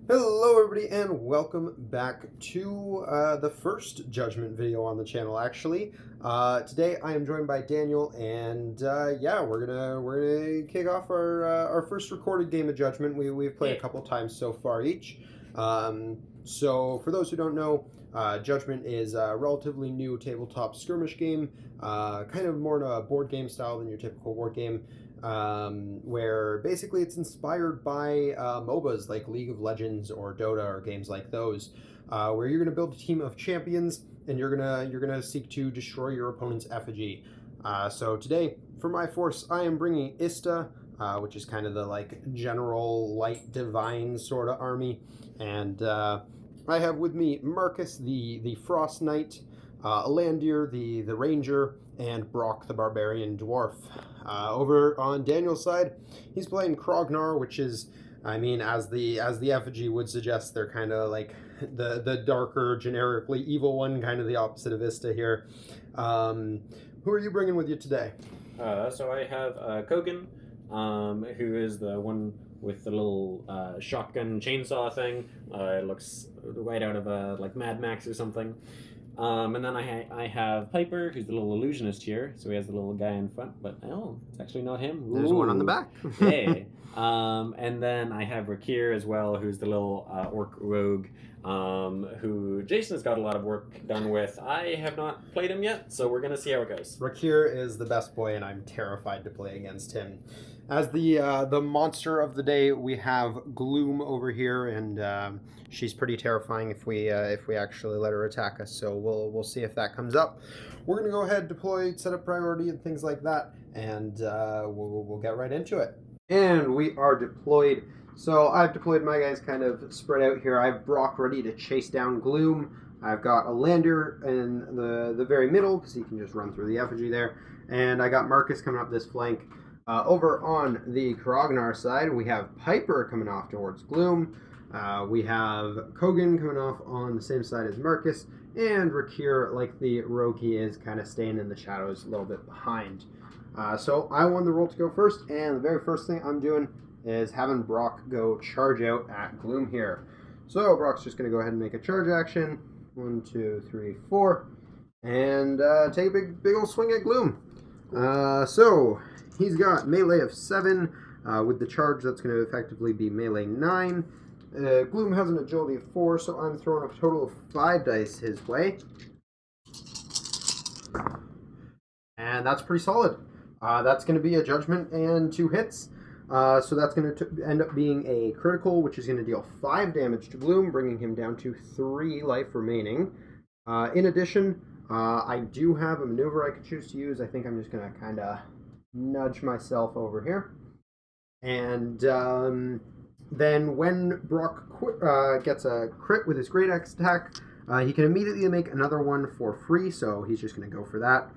Hello everybody and welcome back to the first Judgment video on the channel actually. Today I am joined by Daniel and yeah, we're gonna kick off our first recorded game of Judgment. We've played a couple times so far each. So for those who don't know, Judgment is a relatively new tabletop skirmish game, kind of more in a board game style than your typical board game. Where basically it's inspired by MOBAs like League of Legends or Dota or games like those, where you're going to build a team of champions and you're gonna seek to destroy your opponent's effigy. So today, for my force, I am bringing Ista, which is kind of the general light divine sort of army, and I have with me Marcus, the Frost Knight, Allandir, the Ranger, and Brok, the Barbarian Dwarf. Over on Daniel's side, he's playing Krognar, which is, I mean, as the effigy would suggest, they're kind of like the darker, generically evil one, kind of the opposite of Ista here. Who are you bringing with you today? So I have Kogan, who is the one with the little shotgun chainsaw thing. It looks right out of like Mad Max or something. And then I have Piper, who's the little illusionist here. So he has the little guy in front, but oh, it's actually not him. There's one on the back. Hey. And then I have Rakkir as well, who's the little orc rogue, who Jason's got a lot of work done with. I have not played him yet, so we're gonna see how it goes. Rakkir is the best boy, and I'm terrified to play against him. As the monster of the day, we have Gloom over here, and she's pretty terrifying if we actually let her attack us. So we'll see if that comes up. We're gonna go ahead, deploy, set up priority, and things like that, and we'll get right into it. And we are deployed. So I've deployed my guys kind of spread out here. I have Brok ready to chase down Gloom. I've got Allandir in the very middle because he can just run through the effigy there. And I got Marcus coming up this flank. Over on the Krognar side, we have Piper coming off towards Gloom. We have Kogan coming off on the same side as Marcus. And Rakkir, like the rogue he is, kind of staying in the shadows a little bit behind. So I won the roll to go first, and the very first thing I'm doing is having Brok go charge out at Gloom here. So Brok's just going to go ahead and make a charge action. 1, 2, 3, 4. And take a big old swing at Gloom. So he's got melee of 7. With the charge, that's going to effectively be melee 9. Gloom has an agility of 4, so I'm throwing a total of 5 dice his way. And that's pretty solid. That's going to be a judgment and 2 hits. So that's going to end up being a critical, which is going to deal 5 damage to Gloom, bringing him down to 3 life remaining. In addition, I do have a maneuver I could choose to use. I think I'm just going to kind of nudge myself over here. And then when Brok gets a crit with his Great Axe attack, he can immediately make another one for free, so he's just going to go for that.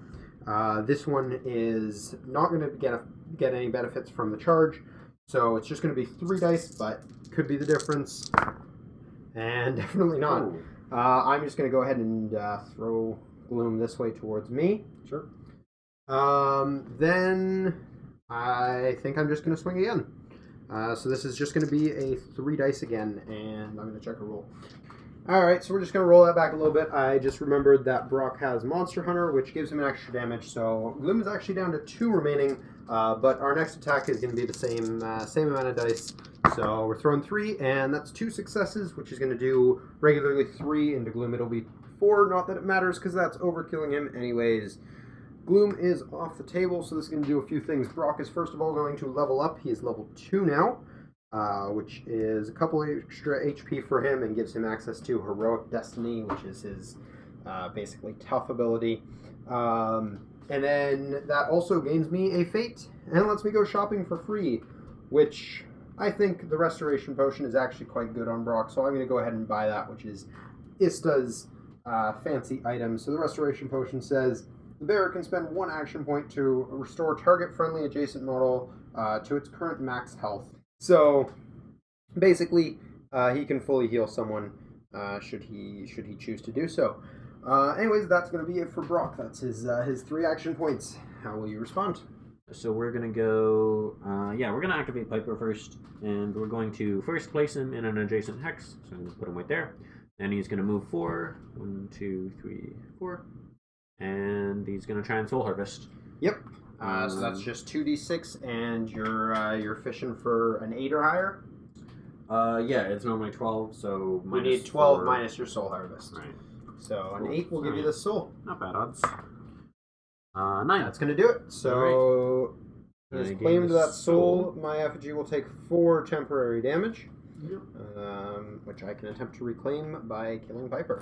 This one is not going to get any benefits from the charge, so it's just going to be 3 dice, but could be the difference, and definitely not. I'm just going to go ahead and throw Gloom this way towards me. Sure. Then I think I'm just going to swing again. So this is just going to be a 3 dice again, and I'm going to check a roll. Alright, so we're just going to roll that back a little bit. I just remembered that Brok has Monster Hunter, which gives him an extra damage, so Gloom is actually down to 2 remaining, but our next attack is going to be the same amount of dice. So we're throwing 3, and that's 2 successes, which is going to do regularly 3 into Gloom. It'll be 4, not that it matters, because that's overkilling him anyways. Gloom is off the table, so this is going to do a few things. Brok is first of all going to level up. He is level 2 now. Which is a couple extra HP for him and gives him access to Heroic Destiny, which is his basically tough ability. And then that also gains me a Fate and lets me go shopping for free, which I think the Restoration Potion is actually quite good on Brok, so I'm going to go ahead and buy that, which is Ista's fancy item. So the Restoration Potion says, the bearer can spend 1 action point to restore target-friendly adjacent model to its current max health. So, basically, he can fully heal someone should he choose to do so. Anyways, that's going to be it for Brok. That's his 3 action points. How will you respond? So we're gonna go. Yeah, we're gonna activate Piper first, and we're going to first place him in an adjacent hex. So I'm gonna put him right there. Then he's gonna move 4. 1, 2, 3, 4, and he's gonna try and soul harvest. Yep. So that's just 2d6, and you're fishing for an 8 or higher. Yeah, it's normally 12, so we need 12 minus your soul harvest. Right. So an 8 will give you the soul. Not bad odds. 9. That's going to do it. So he's claimed that soul. My effigy will take 4 temporary damage, which I can attempt to reclaim by killing Piper.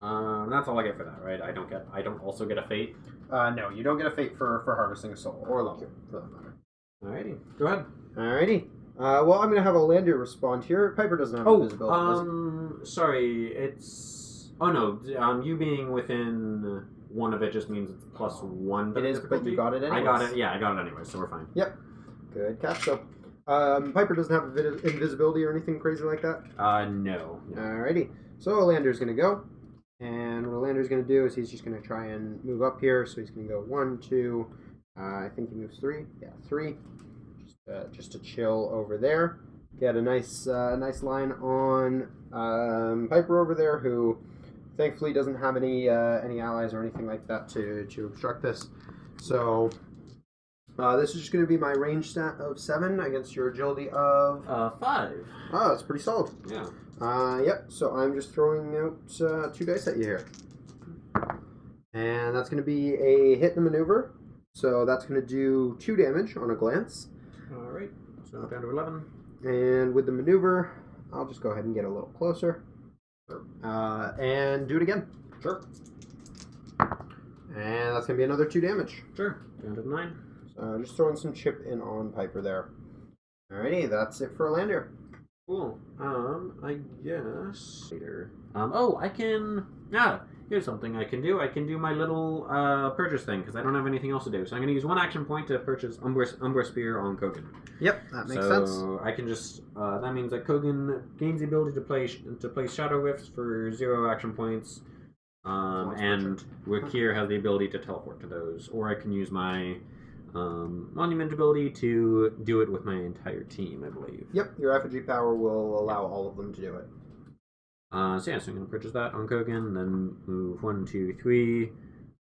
That's all I get for that, right? I don't also get a fate. No, you don't get a fate for harvesting a soul or luck, for that matter. Alrighty, go ahead. Alrighty. Well, I'm going to have Allandir respond here. Piper doesn't have invisibility. Sorry, it's... Oh no, you being within one of it just means it's +1. It is, but you got it anyways. I got it anyway, so we're fine. Yep. Good catch, though. Piper doesn't have invisibility or anything crazy like that? No. Alrighty. So Allandir's going to go. And what Allandir's going to do is he's just going to try and move up here. So he's going to go 1, 2, I think he moves 3. Yeah, 3. Just to chill over there. Get a nice line on Piper over there, who thankfully doesn't have any allies or anything like that to obstruct this. So this is just going to be my range stat of 7 against your agility of 5. Oh, that's pretty solid. Yeah. Yep. So I'm just throwing out 2 dice at you here, and that's going to be a hit and a maneuver. So that's going to do 2 damage on a glance. Alright, so down to 11. And with the maneuver, I'll just go ahead and get a little closer. Sure. And do it again. Sure. And that's going to be another 2 damage. Sure. Down to 9. So just throwing some chip in on Piper there. Alrighty, that's it for Allandir. Cool. I guess later. I can. Here's something I can do. I can do my little purchase thing because I don't have anything else to do. So I'm going to use 1 action point to purchase Umbra Spear on Kogan. Yep, that makes sense. So I can just. That means that Kogan gains the ability to place Shadow Rifts for 0 action points. And Rakkir has the ability to teleport to those, or I can use my monument ability to do it with my entire team, I believe. Yep, your effigy power will allow all of them to do it. So I'm going to purchase that on Kogan, then move 1, 2, 3.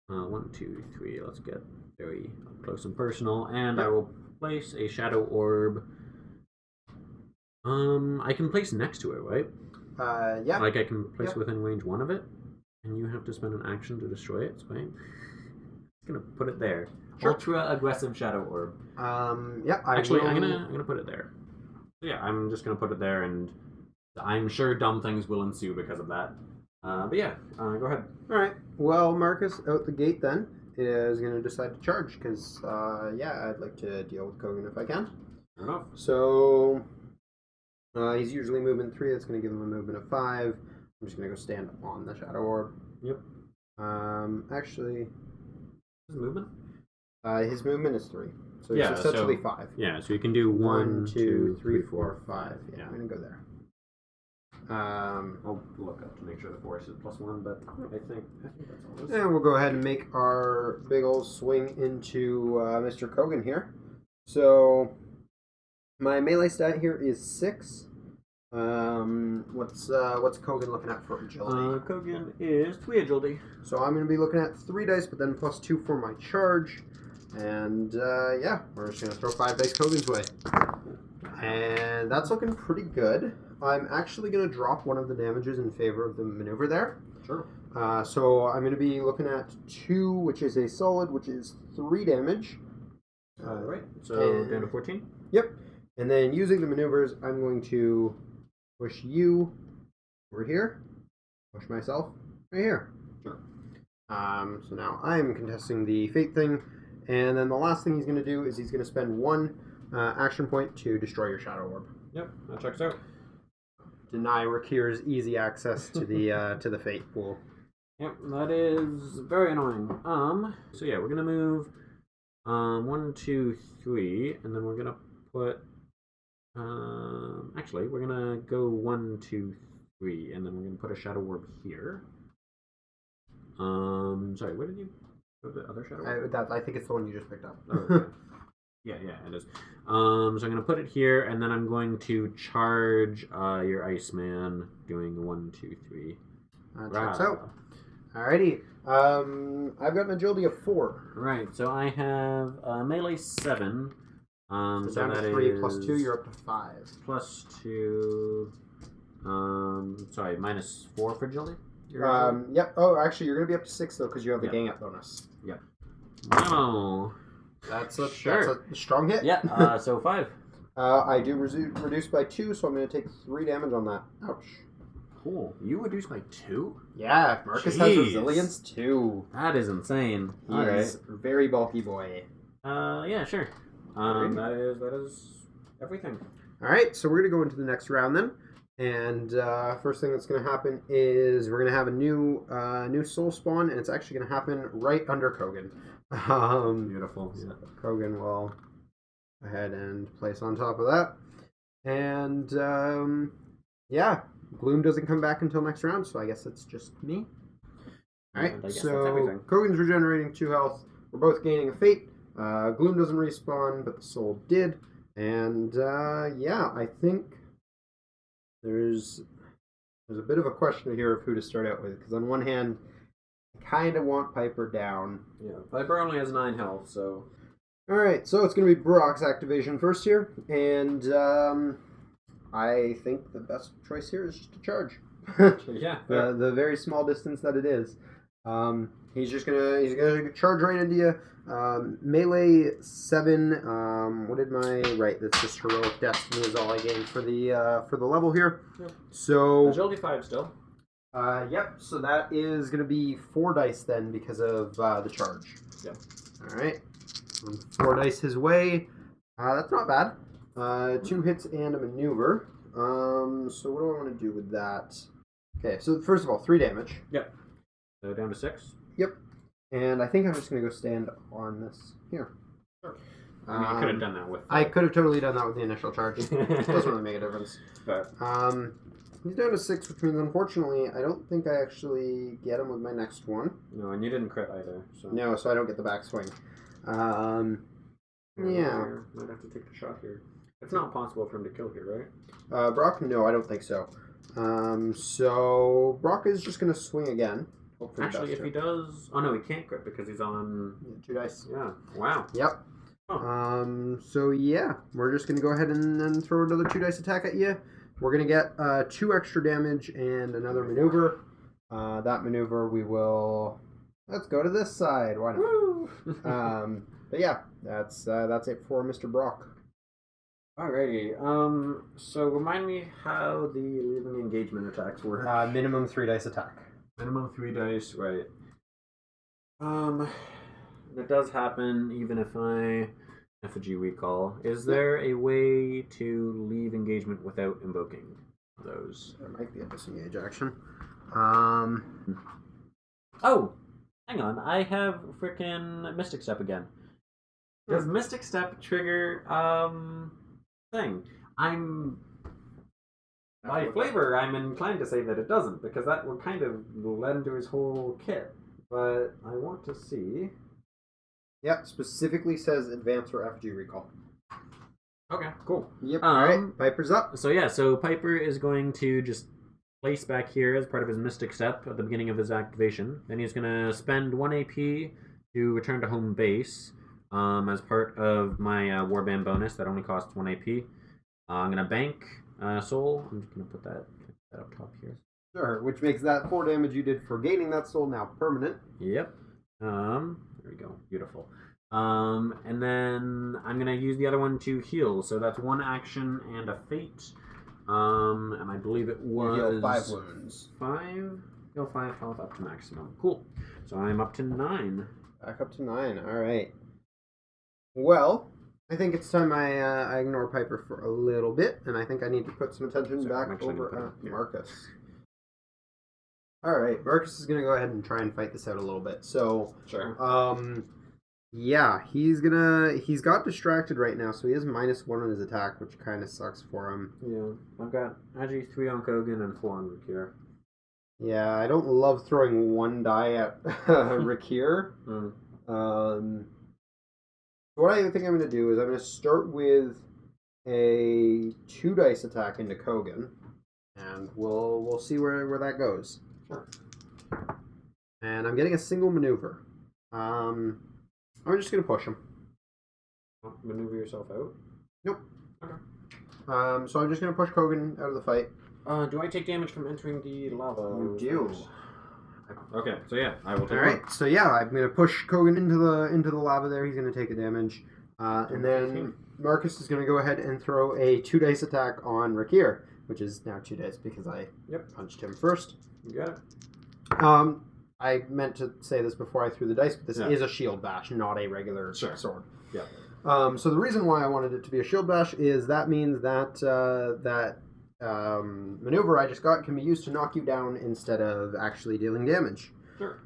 1, 2, 3. Let's get very close and personal, and I will place a Shadow Orb. I can place next to it, right? Yeah. Like I can place within range 1 of it, and you have to spend an action to destroy it. It's fine. I'm gonna put it there. Sure. Ultra aggressive Shadow Orb. Yeah. I'm gonna put it there. So yeah, I'm just gonna put it there, and I'm sure dumb things will ensue because of that. But yeah, go ahead. All right. Well, Marcus out the gate then is going to decide to charge because I'd like to deal with Kogan if I can. Fair enough. So he's usually movement 3. That's going to give him a movement of 5. I'm just going to go stand on the Shadow Orb. Yep. Actually, his movement. His movement is 3. So it's essentially 5. Yeah. So you can do 1, 2, 3, 4, 5. Yeah, I'm going to go there. I'll look up to make sure the force is +1, but I think that's all it is. And we'll go ahead and make our big old swing into Mr. Kogan here. So my melee stat here is 6. What's Kogan looking at for agility? Kogan is 3 agility. So I'm going to be looking at 3 dice, but then +2 for my charge. And we're just going to throw 5 dice Kogan's way. And that's looking pretty good. I'm actually going to drop one of the damages in favor of the maneuver there. Sure. So I'm going to be looking at 2, which is a solid, which is 3 damage. Alright, so down to 14? Yep. And then using the maneuvers, I'm going to push you over here, push myself right here. Sure. So now I'm contesting the fate thing, and then the last thing he's going to do is he's going to spend 1 action point to destroy your Shadow Orb. Yep, that checks out. Deny Rakkir's easy access to the fate pool. Yep, that is very annoying. So yeah, we're gonna move 1, 2, 3, and then we're gonna put actually we're gonna go 1, 2, 3, and then we're gonna put a Shadow Orb here. Sorry, where did you put the other Shadow Orb? I think it's the one you just picked up. Oh, okay. Yeah, it is. So I'm going to put it here, and then I'm going to charge your Iceman, doing 1, 2, 3. Checks out. Alrighty. I've got an agility of 4. Right, so I have melee 7. So down that to 3 is plus 2, you're up to 5. plus 2. Sorry, minus 4 for agility? Yep. Oh, actually, you're going to be up to 6, though, because you have the Yep. gang up bonus. Yep. Wow. That's Sure. a strong hit. Yeah, so 5. I do reduce by 2, so I'm going to take 3 damage on that. Ouch. Cool. You reduced by 2? Yeah, Marcus has resilience 2. That is insane. He's a very bulky boy. Yeah, sure. That is everything. Alright, so we're going to go into the next round then. And first thing that's going to happen is we're going to have a new soul spawn, and it's actually going to happen right under Kogan. Beautiful. So Kogan will go ahead and place on top of that. And yeah, Gloom doesn't come back until next round, so I guess it's just me. Alright, so Kogan's regenerating 2 health. We're both gaining a fate. Gloom doesn't respawn, but the soul did. And yeah, I think there's a bit of a question here of who to start out with, because on one hand, I kind of want Piper down. Yeah, Piper only has 9 health, so... Alright, so it's going to be Brok's activation first here, and I think the best choice here is just to charge. Yeah. The very small distance that it is. He's gonna charge right into you. Melee 7. What did my That's just heroic destiny is all I gained for the level here. Yep. So agility 5 still. Yep. So that is gonna be 4 dice then because of the charge. Yep. All right. 4 dice his way. That's not bad. 2 hits and a maneuver. So what do I want to do with that? Okay. So first of all, 3 damage. Yep. So down to 6. Yep. And I think I'm just going to go stand on this here. Sure. I mean, you could have done that with... I could have totally done that with the initial charge. It doesn't really make a difference. But... he's down to 6, which means, unfortunately, I don't think I actually get him with my next one. No, and you didn't crit either. So. No, so I don't get the backswing. Yeah. Might have to take the shot here. It's not possible for him to kill here, right? Brok? No, I don't think so. So Brok is just going to swing again. Actually, if he does... Oh, no, he can't crit because he's on... 2 dice. Yeah. Wow. Yep. Huh. So yeah, we're just going to go ahead and then throw another 2 dice attack at you. We're going to get 2 extra damage and another maneuver. That maneuver we will... Let's go to this side. Why not? Woo! But yeah, that's it for Mr. Brok. Alrighty. So remind me how the leaving engagement attacks work. Minimum 3 dice attack. Minimum 3 dice, right. That does happen even if I effigy recall. Is there a way to leave engagement without invoking those? There might be a disengage action. Oh! Hang on, I have frickin' Mystic Step again. Does Mystic Step trigger, thing? By flavor, I'm inclined to say that it doesn't, because that would kind of lend to his whole kit. But I want to see... Yep, specifically says advance or effigy recall. Okay, cool. Yep, alright, Piper's up. So yeah, so Piper is going to just place back here as part of his Mystic Step at the beginning of his activation. Then he's going to spend 1 AP to return to home base as part of my Warband bonus that only costs 1 AP. I'm going to bank soul. I'm just going to put that up top here. Sure, which makes that 4 damage you did for gaining that soul now permanent. Yep. There we go. Beautiful. And then I'm going to use the other one to heal. So that's 1 action and a fate. And I believe it was... You heal 5 wounds. 5? Heal 5 health up to maximum. Cool. So I'm up to 9. Back up to 9. Alright. Well, I think it's time I ignore Piper for a little bit, and I think I need to put some attention back over at Marcus. Alright, Marcus is going to go ahead and try and fight this out a little bit. So, sure. Yeah, he's got distracted right now, so he has -1 on his attack, which kind of sucks for him. Yeah, I've got actually 3 on Kogan and 4 on Rakkir. Yeah, I don't love throwing 1 die at Rakkir. What I think I'm going to do is I'm going to start with a 2 dice attack into Kogan, and we'll see where that goes. Sure. And I'm getting a single maneuver. I'm just going to push him. Maneuver yourself out? Nope. Okay. So I'm just going to push Kogan out of the fight. Do I take damage from entering the lava? You do. Okay, so yeah, I will take All right, so yeah, I'm going to push Kogan into the lava there. He's going to take a damage. And then Marcus is going to go ahead and throw a 2 dice attack on Rakkir, which is now 2 dice because I punched him first. You got it. I meant to say this before I threw the dice, but this is a shield bash, not a regular sword. Yeah. So the reason why I wanted it to be a shield bash is that means that maneuver I just got can be used to knock you down instead of actually dealing damage. Sure.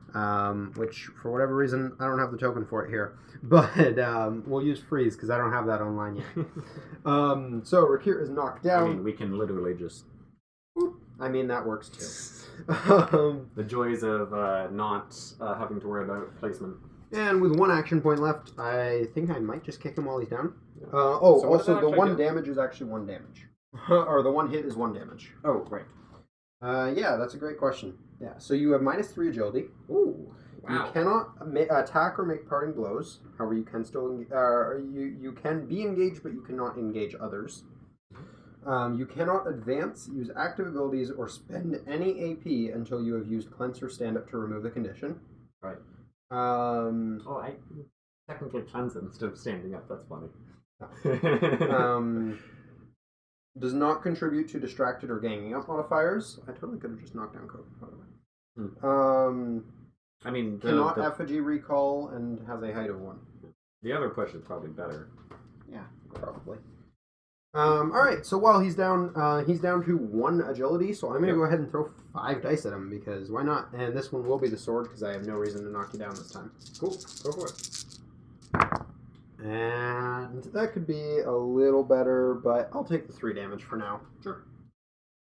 Which, for whatever reason, I don't have the token for it here. But we'll use freeze because I don't have that online yet. So Rakkir is knocked down. I mean, we can literally just... I mean, that works too. The joys of not having to worry about placement. And with 1 action point left, I think I might just kick him while he's down. Yeah. So also the 1 damage is actually 1 damage. Or the 1 hit is 1 damage. Oh, right. Yeah, that's a great question. Yeah, so you have -3 agility. Ooh, wow. You cannot attack or make parting blows. However, you can still you can be engaged, but you cannot engage others. You cannot advance, use active abilities, or spend any AP until you have used cleanse or stand up to remove the condition. Right. I technically cleanse instead of standing up. That's funny. Does not contribute to distracted or ganging up modifiers. I totally could have just knocked down Kogan, by the way. I mean, cannot effigy recall and has a height of 1. The other push is probably better. Yeah, probably. All right. So while he's down to 1 agility. So I'm gonna go ahead and throw 5 dice at him because why not? And this one will be the sword because I have no reason to knock you down this time. Cool. Go for it. And that could be a little better, but I'll take the 3 damage for now. Sure.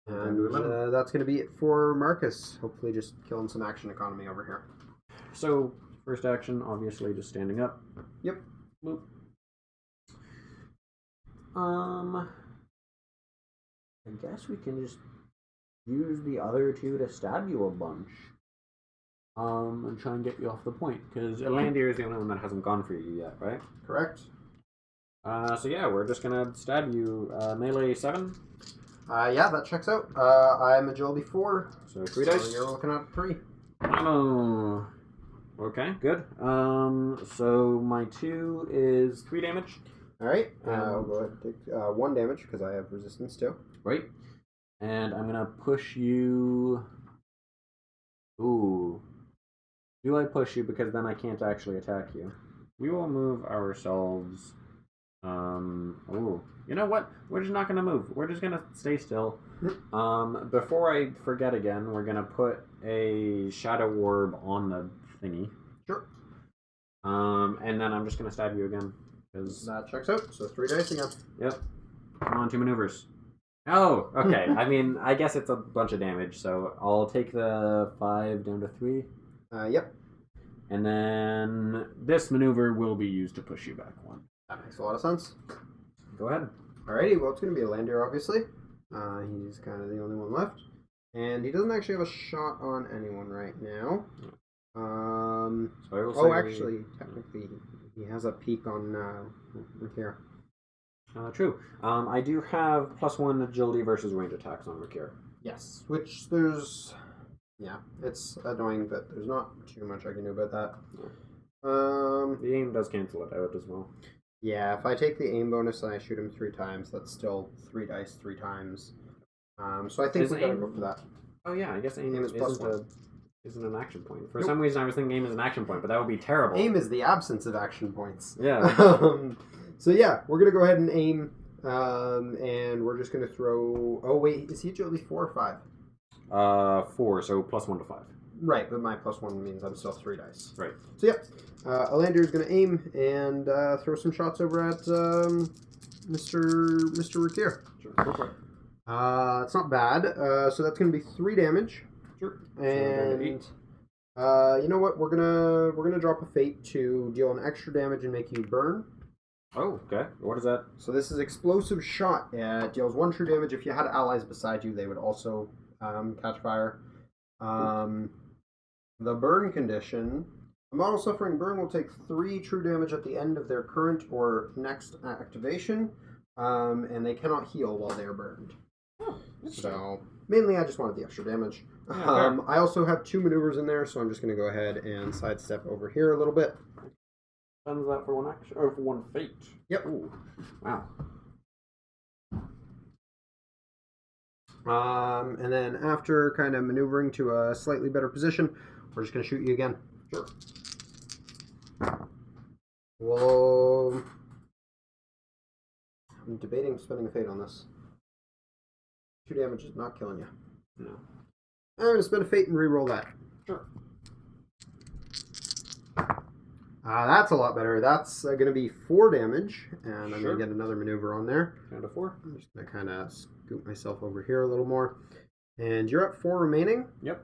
And that's going to be it for Marcus. Hopefully just killing some action economy over here. So, first action, obviously just standing up. Yep. Boop. I guess we can just use the other 2 to stab you a bunch. And try and get you off the point, because Allandir is the only one that hasn't gone for you yet, right? Correct. So yeah, we're just gonna stab you. Melee 7? Yeah, that checks out. I'm agility 4. So 3 dice? You're looking at 3. Oh. Okay, good. So my 2 is 3 damage. Alright, I'll go ahead and take 1 damage, because I have resistance too. Right. And I'm gonna push you... Ooh. Do I push you because then I can't actually attack you? We will move ourselves. Oh, you know what? We're just not gonna move. We're just gonna stay still. Before I forget again, we're gonna put a shadow orb on the thingy. Sure. And then I'm just gonna stab you again because that checks out. So 3 dice again. Yep. Come on, 2 maneuvers. Oh, okay. I mean, I guess it's a bunch of damage, so I'll take the 5 down to 3. Yep. And then this maneuver will be used to push you back 1. That makes a lot of sense. Go ahead. Alrighty, well, it's going to be Allandir, obviously. He's kind of the only one left. And he doesn't actually have a shot on anyone right now. So I will say... actually, technically, he has a peek on Rakkir. True. I do have +1 agility versus range attacks on Rakkir. Yes, which there's... Yeah, it's annoying, but there's not too much I can do about that. The aim does cancel it out as well. Yeah, if I take the aim bonus and I shoot him 3 times, that's still 3 dice 3 times. So I think we gotta go for that. Oh yeah, I guess aim is +1. Isn't an action point. For some reason I was thinking aim is an action point, but that would be terrible. Aim is the absence of action points. Yeah. So yeah, we're gonna go ahead and aim, and we're just gonna throw... Oh wait, is he agility 4 or 5? 4, so +1 to 5. Right, but my +1 means I'm still 3 dice. Right. So yeah, Allandir is going to aim and throw some shots over at Mr. Rakkir. Sure, go for it. It's not bad. So that's going to be 3 damage. Sure. And you know what? We're gonna drop a fate to deal an extra damage and make you burn. Oh, okay. What is that? So this is explosive shot. It deals 1 true damage. If you had allies beside you, they would also catch fire. The burn condition. A model suffering burn will take 3 true damage at the end of their current or next activation, and they cannot heal while they are burned. Oh, so mainly, I just wanted the extra damage. Yeah, I also have 2 maneuvers in there, so I'm just going to go ahead and sidestep over here a little bit. Spends that for 1 action or for 1 fate. Yep. Ooh. Wow. And then after kind of maneuvering to a slightly better position, we're just going to shoot you again. Sure. Well, I'm debating spending a fate on this. 2 damage is not killing you. No. I'm going to spend a fate and re-roll that. Sure. That's a lot better. That's going to be 4 damage, and I'm Sure. going to get another maneuver on there. Down to 4. I'm just going to kind of scoot myself over here a little more. And you're at 4 remaining. Yep.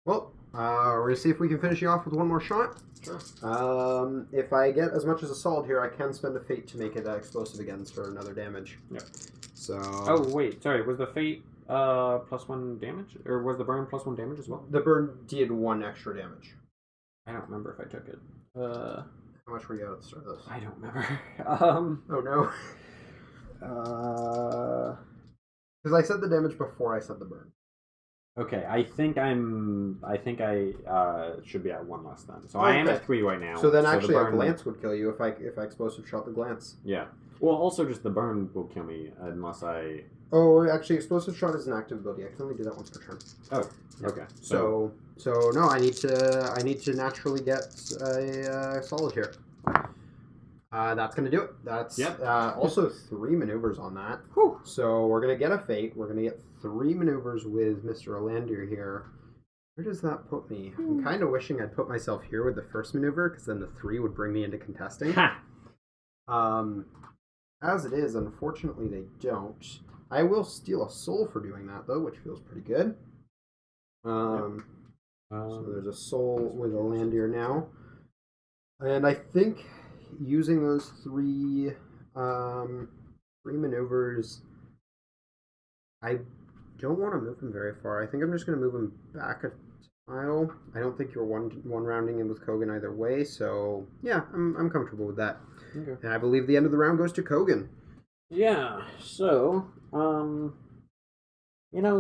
Well, we're going to see if we can finish you off with 1 more shot. Sure. If I get as much as a solid here, I can spend a fate to make it explosive again for another damage. Yep. So. Oh wait, sorry. Was the fate +1 damage, or was the burn +1 damage as well? The burn did 1 extra damage. I don't remember if I took it. How much were you at the start of this? I don't remember. Oh no. Because I said the damage before I said the burn. Okay, I think I should be at 1 less then. So I am at 3 right now. So then the actually a burn... glance would kill you if I explosive shot the glance. Yeah. Well, also just the burn will kill me unless I... Oh, actually explosive shot is an active ability. I can only do that once per turn. Oh, okay. So no, I need to naturally get a solid here. That's gonna do it. That's also 3 maneuvers on that. Whew. So we're gonna get a fate. We're gonna get 3 maneuvers with Mr. Allandir here. Where does that put me? I'm kind of wishing I'd put myself here with the first maneuver, because then the 3 would bring me into contesting. Ha! As it is, unfortunately, they don't. I will steal a soul for doing that, though, which feels pretty good. So there's a soul with Allandir now. And I think using those 3 maneuvers, I don't want to move him very far. I think I'm just going to move him back a tile. I don't think you're one rounding in with Kogan either way, so yeah, I'm comfortable with that. Okay. And I believe the end of the round goes to Kogan. Yeah, so,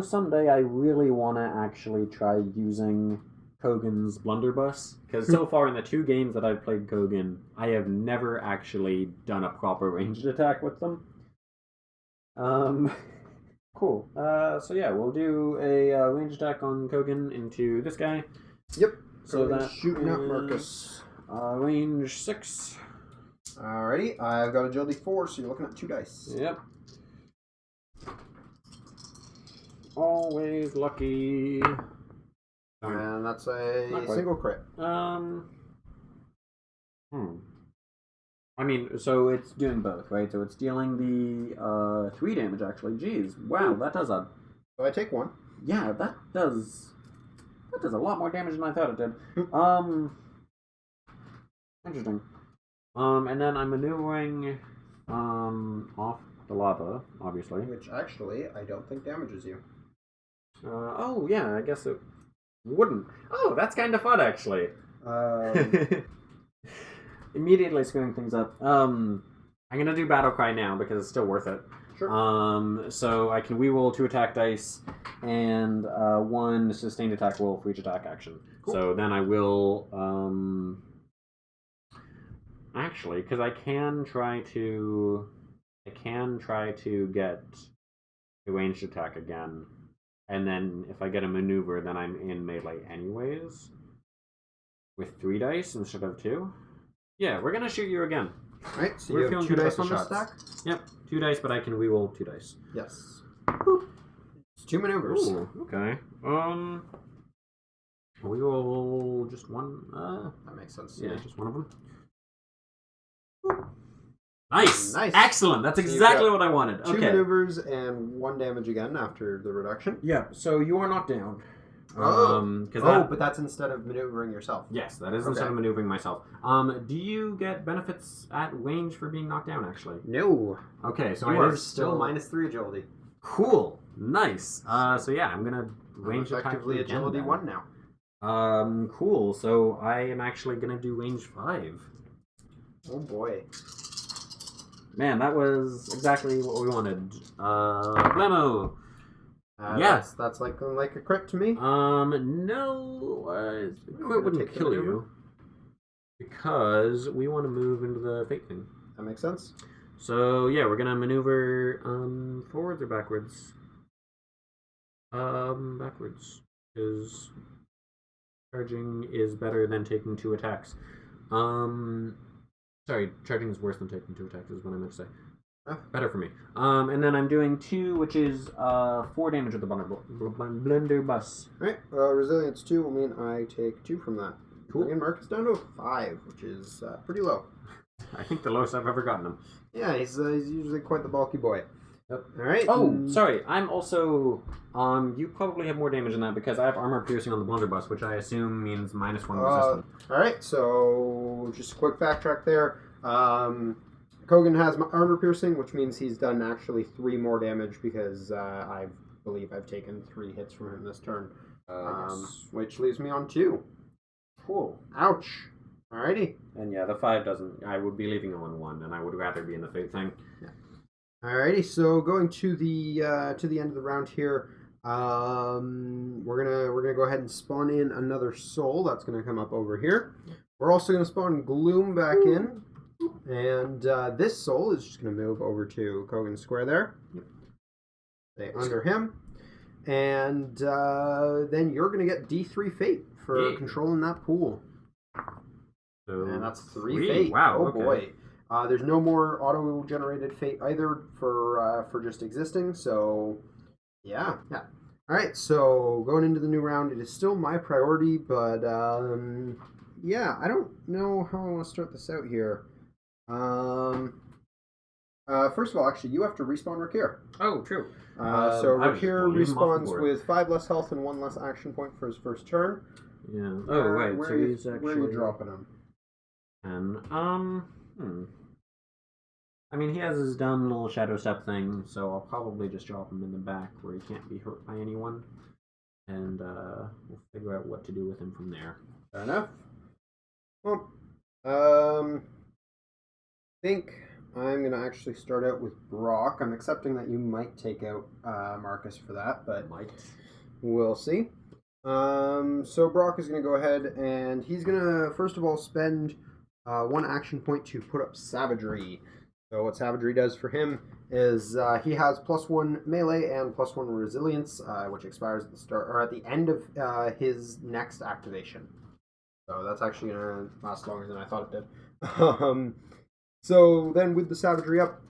someday I really want to actually try using Kogan's blunderbuss, because so far in the 2 games that I've played Kogan, I have never actually done a proper ranged attack with them. Cool. So yeah, we'll do a ranged attack on Kogan into this guy. Yep. So Kogan's that shooting at Marcus. Range 6. Alrighty, I've got agility 4, so you're looking at 2 dice. Yep. Always lucky. And that's a single crit. I mean, so it's doing both, right? So it's dealing the 3 damage, actually. Jeez, wow, that does a... So I take 1. Yeah, that does a lot more damage than I thought it did. Interesting. And then I'm maneuvering off the lava, obviously. Which actually, I don't think damages you. Oh, yeah, I guess it wouldn't. Oh, that's kind of fun, actually. Immediately screwing things up. I'm gonna do Battle Cry now because it's still worth it. Sure. So I can reroll 2 attack dice and 1 sustained attack roll for each attack action. Cool. So then I will actually, because I can try to get a ranged attack again, and then if I get a maneuver, then I'm in melee anyways with 3 dice instead of 2. Yeah, we're gonna shoot you again. Alright, so We're you have feeling 2 good dice about on the this shots. stack? Yep, 2 dice, but I can reroll 2 dice. Yes. Boop. It's 2 maneuvers. Ooh, okay. We roll just 1. That makes sense. Yeah, just 1 of them. Nice. Nice. Excellent. That's So you've exactly got what I wanted. 2 Okay. maneuvers and 1 damage again after the reduction. Yeah. So you are knocked down. But that's instead of maneuvering yourself. Yes, that is instead of maneuvering myself. Do you get benefits at range for being knocked down, actually? No. Okay, so you it are is still -3 agility. Cool. Nice. So yeah, I'm gonna range attack effectively agility 1 now. Cool. So I am actually gonna do range 5. Oh boy. Man, that was exactly what we wanted. Blammo! Yes, that's like a crit to me. No, crit wouldn't kill you. Because we want to move into the fate thing. That makes sense. So, yeah, we're gonna maneuver, forwards or backwards? Backwards. Because charging is better than taking 2 attacks. Sorry, charging is worse than taking 2 attacks is what I meant to say. Better for me. And then I'm doing 2, which is 4 damage with the blunderbuss. Alright, resilience 2 will mean I take 2 from that. Cool. Bringing Marcus down to 5, which is pretty low. I think the lowest I've ever gotten him. Yeah, he's usually quite the bulky boy. Yep. Alright. Oh, sorry. I'm also... you probably have more damage than that because I have armor piercing on the blunderbuss, which I assume means -1 resistance. Alright, so just a quick backtrack there. Kogan has armor piercing, which means he's done actually 3 more damage because I believe I've taken 3 hits from him this turn. Yes. Which leaves me on 2. Cool. Ouch. Alrighty. And yeah, the 5 doesn't... I would be leaving him on 1, and I would rather be in the fate thing. Yeah. Alrighty, so going to the end of the round here, we're gonna go ahead and spawn in another soul. That's gonna come up over here. We're also gonna spawn Gloom back in, and this soul is just gonna move over to Kogan's square there. Stay under him, and then you're gonna get D3 fate for controlling that pool. So and that's 3 fate. Wow. Oh okay. boy. There's no more auto-generated fate either for just existing, so yeah. All right, so going into the new round, it is still my priority, but yeah, I don't know how I want to start this out here. First of all, actually, you have to respawn Rakkir. Oh, true. So Rakkir respawns with 5 less health and 1 less action point for his first turn. Yeah. Oh, right. Where so he's actually... Where are you dropping him? And, I mean, he has his dumb little shadow step thing, so I'll probably just drop him in the back where he can't be hurt by anyone. And we'll figure out what to do with him from there. Fair enough. Well, I think I'm going to actually start out with Brok. I'm accepting that you might take out Marcus for that, but we'll see. So Brok is going to go ahead and he's going to, first of all, spend 1 action point to put up Savagery. So what Savagery does for him is he has +1 melee and +1 resilience, which expires at the start or at the end of his next activation. So that's actually going to last longer than I thought it did. So then with the Savagery up,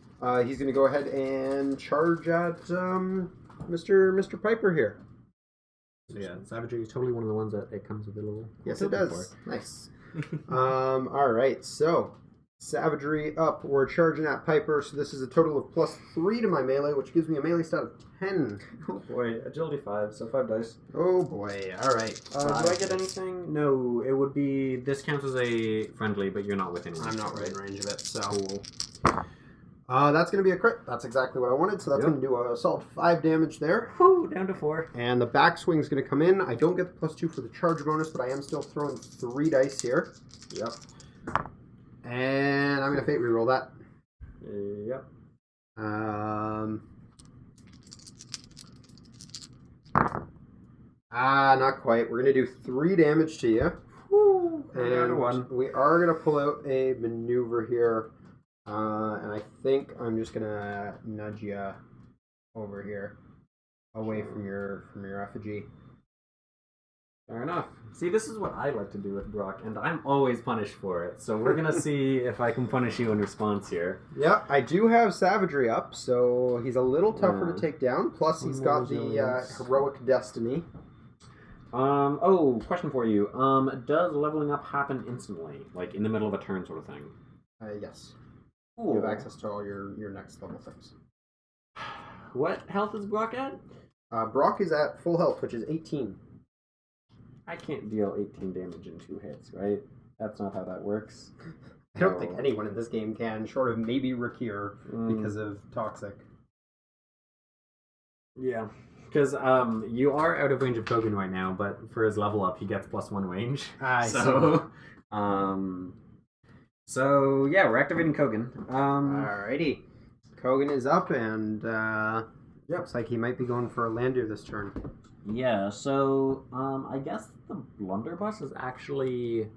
he's going to go ahead and charge at Mr. Piper here. So yeah, Savagery is totally one of the ones that it comes with a little... Yes, it does. For. Nice. Alright, so Savagery up. We're charging at Piper, so this is a total of +3 to my melee, which gives me a melee stat of 10. Oh boy, agility 5, so 5 dice. Oh boy, alright. Do I get anything? No, it would be... This counts as a friendly, but you're not within range. I'm not within range of it, so... Cool. That's going to be a crit. That's exactly what I wanted, so that's going to do a solid 5 damage there. Whew, down to 4. And the backswing is going to come in. I don't get the +2 for the charge bonus, but I am still throwing 3 dice here. Yep. And I'm going to fate reroll that. Yep. Not quite. We're going to do 3 damage to you. Whew, and 1. We are going to pull out a maneuver here. And I think I'm just going to nudge you over here. Away from your effigy. Fair enough. See, this is what I like to do with Brok, and I'm always punished for it. So we're gonna see if I can punish you in response here. Yeah, I do have Savagery up, so he's a little tougher to take down. Plus, he's got the Heroic Destiny. Oh, question for you. Does leveling up happen instantly, like in the middle of a turn, sort of thing? Yes. Cool. You have access to all your next level things. What health is Brok at? Brok is at full health, which is 18. I can't deal 18 damage in 2 hits, right? That's not how that works. I don't think anyone in this game can, short of maybe Rakkir because of Toxic. Yeah. Because you are out of range of Kogan right now, but for his level up, he gets +1 range. I so, so yeah, we're activating Kogan. Alrighty. Kogan is up, and looks like he might be going for Allandir this turn. Yeah, so I guess the blunderbuss is actually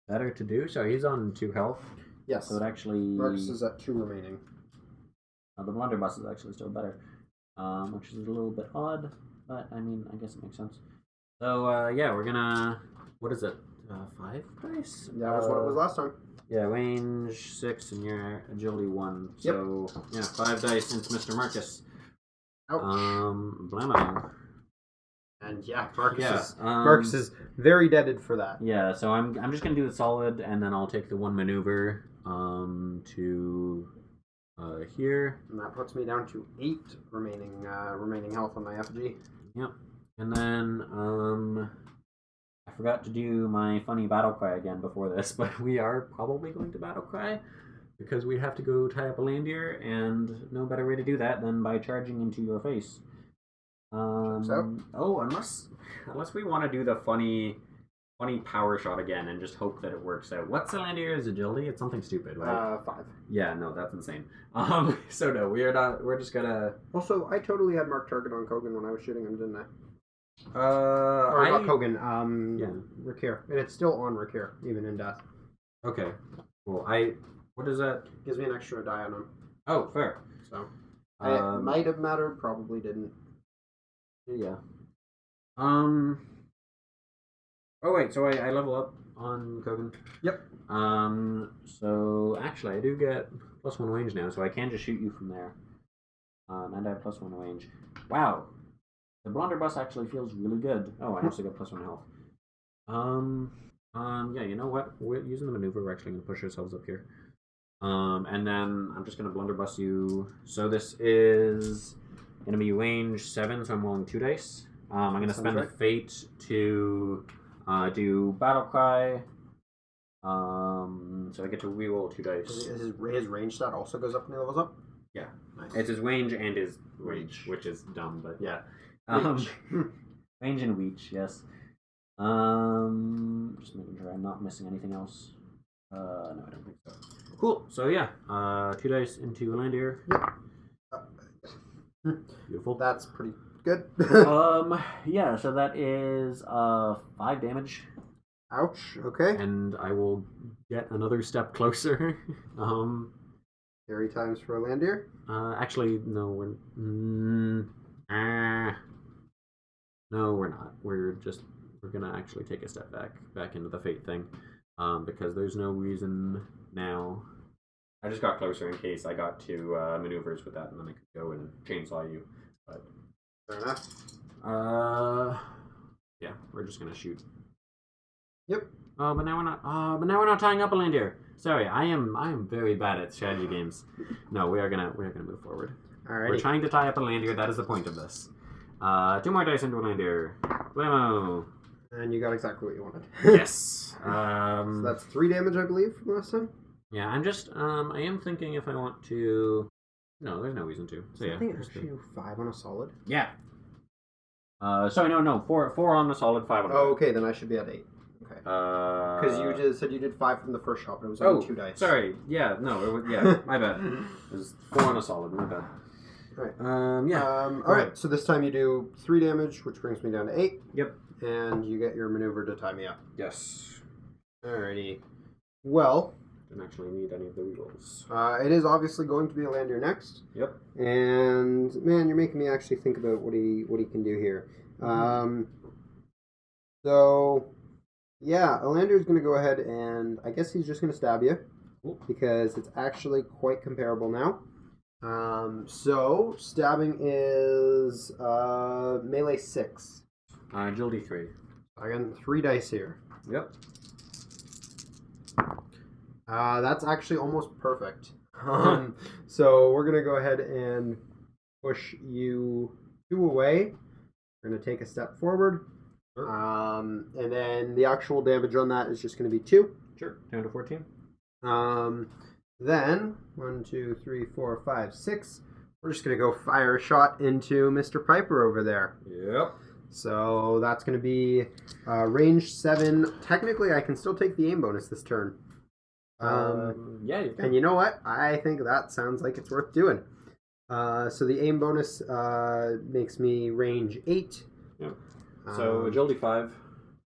better to do. So he's on 2 health. Yes. So it actually... Marcus is at 2 remaining. The blunderbuss is actually still better. Which is a little bit odd, but I mean, I guess it makes sense. So, yeah, we're gonna... What is it? 5 dice? Yeah, that's what it was last time. Yeah, range 6 and your agility 1. So, yeah, 5 dice into Mr. Marcus. Ouch. Blammo. And yeah, Marcus is very deaded for that. Yeah, so I'm just gonna do the solid, and then I'll take the 1 maneuver to here. And that puts me down to 8 remaining health on my FG. Yep. And then I forgot to do my funny battle cry again before this, but we are probably going to battle cry because we have to go tie up Allandir, and no better way to do that than by charging into your face. Oh, unless we want to do the funny power shot again and just hope that it works out. What's Allandir's agility? It's something stupid, right? 5. Yeah, no, that's insane. So no, we are not. We're just gonna. Also, I totally had marked target on Kogan when I was shooting him, didn't I? Or not Kogan. Yeah, Rakkir, and it's still on Rakkir even in death. Okay. Well, what does that? Gives me an extra die on him. Oh, fair. So it might have mattered. Probably didn't. Yeah. Oh wait, so I level up on Kogan. Yep. So actually, I do get +1 range now, so I can just shoot you from there. And I have +1 range. Wow, the blunderbuss actually feels really good. Oh, I also got +1 health. Yeah, you know what? We're using the maneuver. We're actually gonna push ourselves up here. And then I'm just gonna blunderbuss you. So this is gonna be range 7, so I'm rolling 2 dice. I'm gonna spend the fate to do battle cry. So I get to reroll 2 dice. His range stat also goes up when he levels up? Yeah. Nice. It's his range and his reach, which is dumb, but yeah. Range and reach, yes. Just making sure I'm not missing anything else. No, I don't think so. Cool. So yeah, 2 dice into Allandir. Yep. Beautiful. That's pretty good. Yeah, so that is 5 damage. Ouch. Okay. And I will get another step closer. Scary times for Allandir. Actually, no, we're not. We're gonna actually take a step back into the fate thing, because there's no reason now. I just got closer in case I got 2 maneuvers with that, and then I could go and chainsaw you. But fair enough. Yeah, we're just gonna shoot. Yep. Oh, but now we're not. But now we're not tying up Allandir. Sorry, I am very bad at strategy games. No, we are gonna move forward. Alright. We're trying to tie up Allandir. That is the point of this. 2 more dice into Allandir. Blammo. And you got exactly what you wanted. Yes. So that's 3 damage, I believe, from last time. Yeah, I'm just. I am thinking if I want to. No, there's no reason to. So yeah. I think actually do 5 on a solid. Yeah. Sorry, no. 4 on a solid, 5 on a. Oh, okay, then I should be at 8. Okay. Because you just said you did 5 from the first shot, but it was only 2 dice. Sorry. Yeah, no, it was, yeah, my bad. It was 4 on a solid, my bad. Alright. Yeah. Alright, so this time you do 3 damage, which brings me down to 8. Yep. And you get your maneuver to tie me up. Yes. Alrighty. Well, Don't actually need any of the rerolls. it is obviously going to be Allandir next. Yep. And man, you're making me actually think about what he can do here. So yeah, Allandir's going to go ahead and I guess he's just going to stab you. Cool. Because it's actually quite comparable now. So stabbing is melee 6. Agility 3. I got 3 dice here. Yep. That's actually almost perfect. So we're gonna go ahead and push you 2 away. We're gonna take a step forward. Sure. And then the actual damage on that is just going to be 2. Sure. Down to 14. Then 1, 2, 3, 4, 5, 6. We're just going to go fire a shot into Mr. Piper over there. Yep. So that's going to be range 7. Technically, I can still take the aim bonus this turn. Yeah, you can. And you know what? I think that sounds like it's worth doing. So the aim bonus makes me range 8. Yep. So agility 5.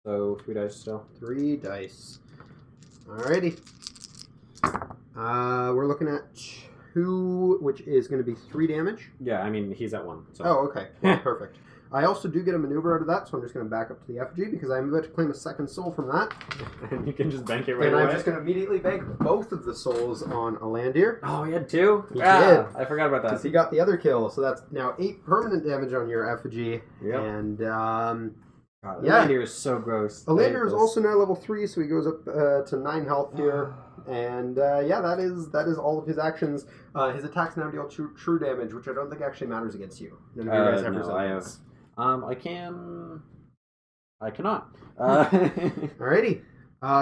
So 3 dice still. 3 dice. Alrighty. We're looking at 2, which is going to be 3 damage. Yeah, I mean, he's at 1. So. Oh, okay. Well, perfect. I also do get a maneuver out of that, so I'm just going to back up to the effigy because I'm about to claim a second soul from that. And you can just bank it right and away. I'm just going to immediately bank both of the souls on Allandir. Oh, he had 2? He did. I forgot about that. Because he got the other kill, so that's now 8 permanent damage on your effigy. Yep. And, God, yeah. Allandir is so gross. Allandir is also now level 3, so he goes up to 9 health here. And, yeah, that is all of his actions. His attacks now deal true damage, which I don't think actually matters against you. None of you guys have no, resilience. I cannot. Alrighty.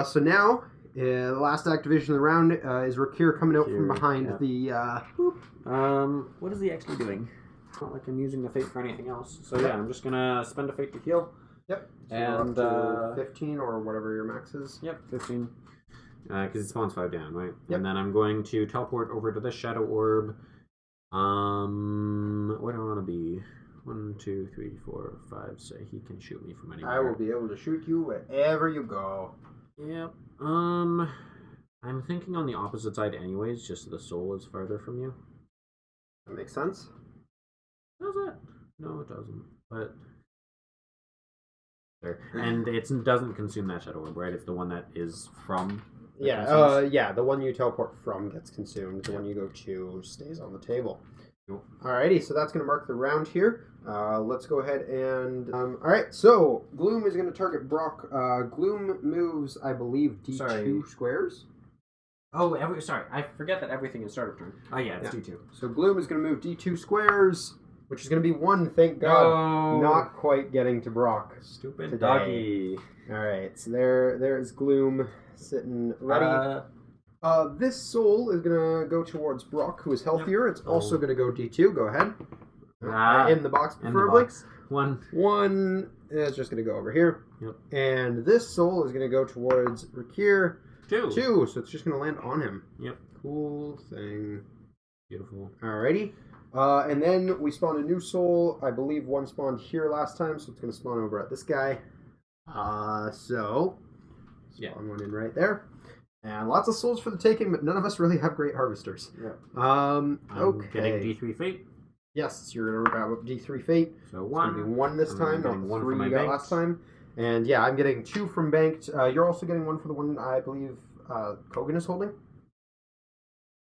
So now, the last activation of the round is Rakkir coming out from behind the... What is he actually doing? It's not like I'm using the fate for anything else. So yeah, I'm just gonna spend a fate to heal. Yep. So And up to 15 or whatever your max is. Yep, 15. Because it spawns 5 down, right? Yep. And then I'm going to teleport over to the shadow orb. Where do I want to be? 1, 2, 3, 4, 5. So he can shoot me from anywhere. I will be able to shoot you wherever you go. Yep. I'm thinking on the opposite side anyways, just so the soul is farther from you. That makes sense. Does it? No, it doesn't. But there. And it doesn't consume that shadow orb, right? It's the one that is from. Yeah, yeah. The one you teleport from gets consumed. The one you go to stays on the table. Cool. Alrighty, so that's going to mark the round here. Let's go ahead and... Alright, so Gloom is going to target Brok. Gloom moves, I believe, D2 squares. Oh, sorry. I forget that everything is start of turn. Oh, yeah, it's D2. So Gloom is going to move D2 squares, which is going to be 1, thank God. No. Not quite getting to Brok. Stupid today. doggy. Alright, so there's Gloom sitting ready. This soul is going to go towards Brok, who is healthier. It's also going to go D2. Go ahead. In the box, preferably. In the box. 1 is just going to go over here. Yep. And this soul is going to go towards Rakkir. 2. 2, so it's just going to land on him. Yep. Cool thing. Beautiful. Alrighty. And then we spawn a new soul. I believe 1 spawned here last time, so it's going to spawn over at this guy. So, spawn 1 in right there. And lots of souls for the taking, but none of us really have great harvesters. Yeah. Okay. Getting D3 fate. Yes, you're going to grab up D3 fate. So It's 1. going to be 1 this time, not the 1 3 from my you got banked. last time. And yeah, I'm getting 2 from banked. You're also getting 1 for the one I believe Kogan is holding.